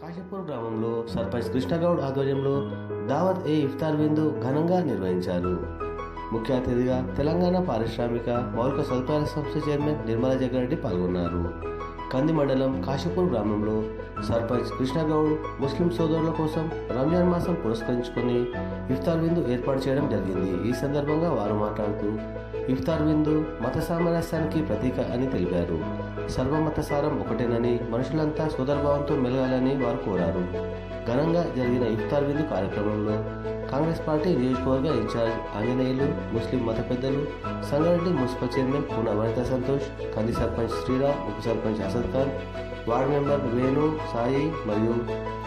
కాశీపూర్ గ్రామంలో సర్పంచ్ కృష్ణగౌడ్ ఆధ్వర్యంలో దావత్ ఇఫ్తార్ విందు ఘనంగా నిర్వహించారు. ముఖ్య అతిథిగా తెలంగాణ పారిశ్రామిక మౌలిక సదుపాయాల సంస్థ చైర్మన్ నిర్మలా జగ్గారెడ్డి పాల్గొన్నారు. కంది మండలం కాశీపూర్ గ్రామంలో సర్పంచ్ కృష్ణగౌడ్ ముస్లిం సోదరుల కోసం రంజాన్ మాసం పురస్కరించుకొని ఇఫ్తార్ విందు ఏర్పాటు చేయడం జరిగింది. ఈ సందర్భంగా వారు మాట్లాడుతూ ఇఫ్తార్ విందు మత సామరస్యానికి ప్రతీక అని తెలిపారు. సర్వమత సారం ఒకటేనని, మనుషులంతా సోదరభావంతో మెలగాలని వారు కోరారు. ఘనంగా జరిగిన ఇఫ్తార్ విందు కార్యక్రమంలో కాంగ్రెస్ పార్టీ నియోజకవర్గ ఇన్ఛార్జ్ ఆంజనేయులు, ముస్లిం మత పెద్దలు, సంగారెడ్డి మున్సిపల్ చైర్మన్ పూన వనిత సంతోష్, కంది సర్పంచ్ శ్రీరామ్, ఉప సర్పంచ్ అసద్ ఖాన్, వార్డు మెంబర్ వేణు, సాయి మరియు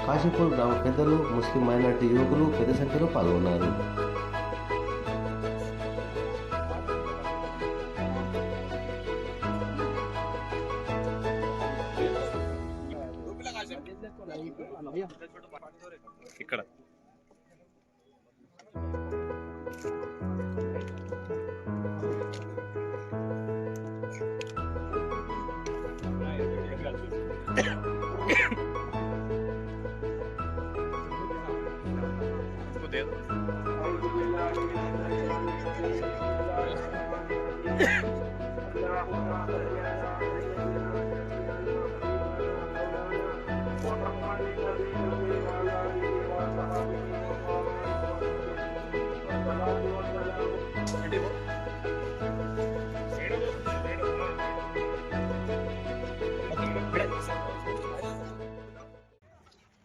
కాశీపూర్ గ్రామ పెద్దలు, ముస్లిం మైనార్టీ యువకులు పెద్ద సంఖ్యలో పాల్గొన్నారు. ఇక్కడ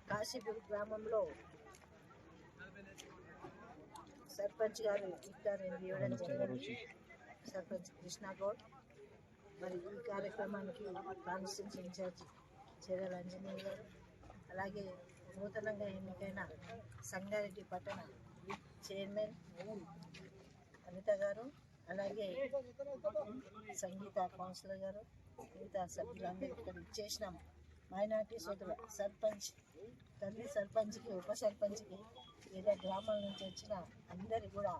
కాశీపూర్ గ్రామంలో సర్పంచ్ గారు ఇఫ్తార్ ఇవ్వడం జరిగింది. సర్పంచ్ కృష్ణగౌడ్ మరి ఈ కార్యక్రమానికి కాన్స్టిట్యూన్సీ ఇన్ఛార్జ్ చెర్ల ఆంజనేయ గారు, అలాగే నూతనంగా ఎన్నికైన సంగారెడ్డి పట్టణ చైర్మన్ అనిత గారు, అలాగే సంగీత కౌన్సిలర్ గారు, మిగతా సభ్యులందరూ ఇక్కడ ఇచ్చేసిన మైనార్టీ సోదరులు, సర్పంచ్, తల్లి సర్పంచ్కి, ఉప సర్పంచ్కి, వివిధ గ్రామాల నుంచి వచ్చిన అందరికీ కూడా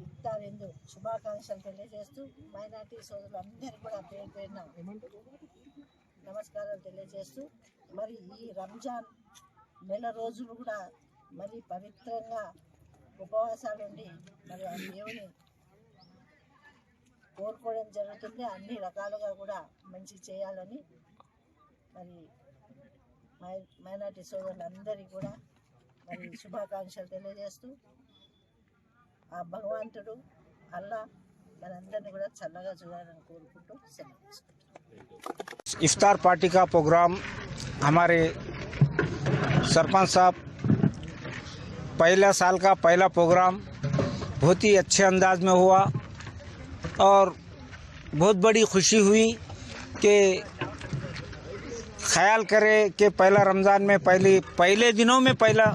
ఇఫ్తార్ విందు శుభాకాంక్షలు తెలియజేస్తూ మైనార్టీ సోదరులు అందరికీ కూడా పేరు పేరున నమస్కారాలు తెలియజేస్తూ మరి ఈ రంజాన్ నెల రోజులు కూడా మరి పవిత్రంగా ఉపవాసాలు ఉండి మరి ఆ దేవుని కోరుకోవడం జరుగుతుంది. అన్ని రకాలుగా కూడా మంచి చేయాలని మరి మైనార్టీ సోదరులందరికీ కూడా మరి శుభాకాంక్షలు తెలియజేస్తూ ఆ భగవంతుడు అల్లా మనందరినీ కూడా చల్లగా చూడాలని కోరుకుంటూ సెలవు తీసుకుంటాం. इफ्तार पार्टी का प्रोग्राम हमारे सरपंच साहब पहला साल का पहला प्रोग्राम बहुत ही अच्छे अंदाज में हुआ और बहुत बड़ी खुशी हुई कि ख्याल करे कि पहला रमज़ान में पहले दिनों में पहला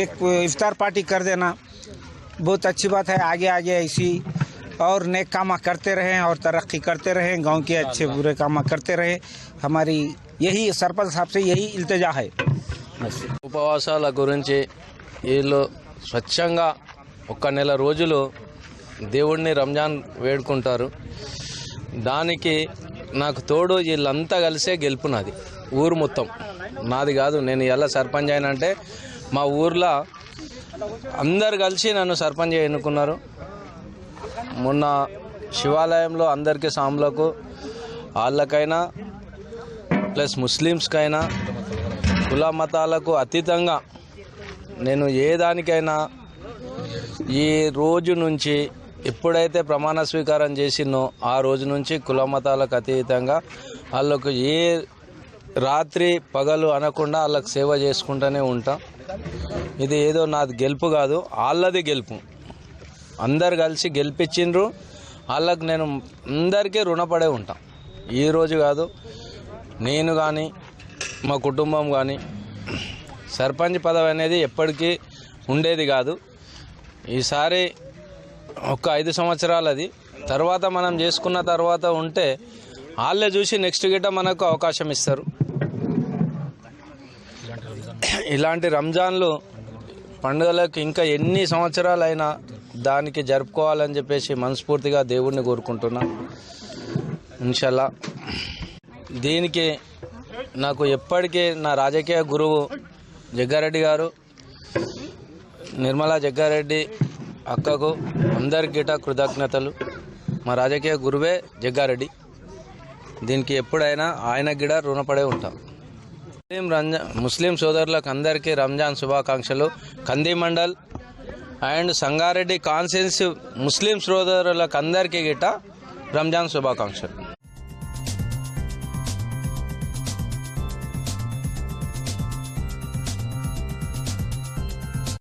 एक इफ्तार पार्टी कर देना बहुत अच्छी बात है। आगे आगे ऐसी और नेक काम करते रहें और तरक्की करते रहें, गांव के अच्छे बुरे काम करते रहें। हमारी यही सरपंच साहब से यही इल्तिजा है। ఉపవాసాల గురించి వీళ్ళు స్వచ్ఛంగా ఒక నెల రోజులు దేవుడిని రంజాన్ వేడుకుంటారు. దానికి నాకు తోడు వీళ్ళంతా కలిసే గెలుపున్నది. ఊరు మొత్తం నాది కాదు, నేను ఎలా సర్పంచ్ అయినంటే మా ఊర్లో అందరు కలిసి నన్ను సర్పంచ్ ఎన్నుకున్నారు. మొన్న శివాలయంలో అందరికీ సాములకు వాళ్ళకైనా ప్లస్ ముస్లిమ్స్కైనా కుల మతాలకు అతీతంగా నేను ఏ దానికైనా ఈ రోజు నుంచి ఎప్పుడైతే ప్రమాణ స్వీకారం చేసినో ఆ రోజు నుంచి కుల మతాలకు అతీతంగా వాళ్ళకు ఏ రాత్రి పగలు అనకుండా వాళ్ళకి సేవ చేసుకుంటూనే ఉంటా. ఇది ఏదో నాది గెలుపు కాదు, వాళ్ళది గెలుపు. అందరు కలిసి గెలిపించిండ్రు, వాళ్ళకు నేను అందరికీ రుణపడే ఉంటా. ఈరోజు కాదు, నేను కానీ మా కుటుంబం కానీ సర్పంచ్ పదవి అనేది ఎప్పటికీ ఉండేది కాదు. ఈసారి ఒక 5 సంవత్సరాలు అది తర్వాత మనం చేసుకున్న తర్వాత ఉంటే వాళ్ళే చూసి నెక్స్ట్ గిట్ట మనకు అవకాశం ఇస్తారు. ఇలాంటి రంజాన్లు పండుగలకు ఇంకా ఎన్ని సంవత్సరాలైనా దానికి జరుపుకోవాలని చెప్పేసి మనస్ఫూర్తిగా దేవుడిని కోరుకుంటున్నా. ఇన్షాల్లా దీనికి నాకు ఎప్పటికీ నా రాజకీయ గురువు జగ్గారెడ్డి గారు, నిర్మలా జగ్గారెడ్డి అక్కకు అందరి గిట కృతజ్ఞతలు. మా రాజకీయ గురువే జగ్గారెడ్డి. దీనికి ఎప్పుడైనా ఆయన గిడ రుణపడే ఉంటాం. ముస్లిం సోదరులకు అందరికీ రంజాన్ శుభాకాంక్షలు. కంది మండల్ అండ్ సంగారెడ్డి కాన్స్టిట్యున్సీ ముస్లిం సోదరులకు అందరికీ గిట రంజాన్ శుభాకాంక్షలు.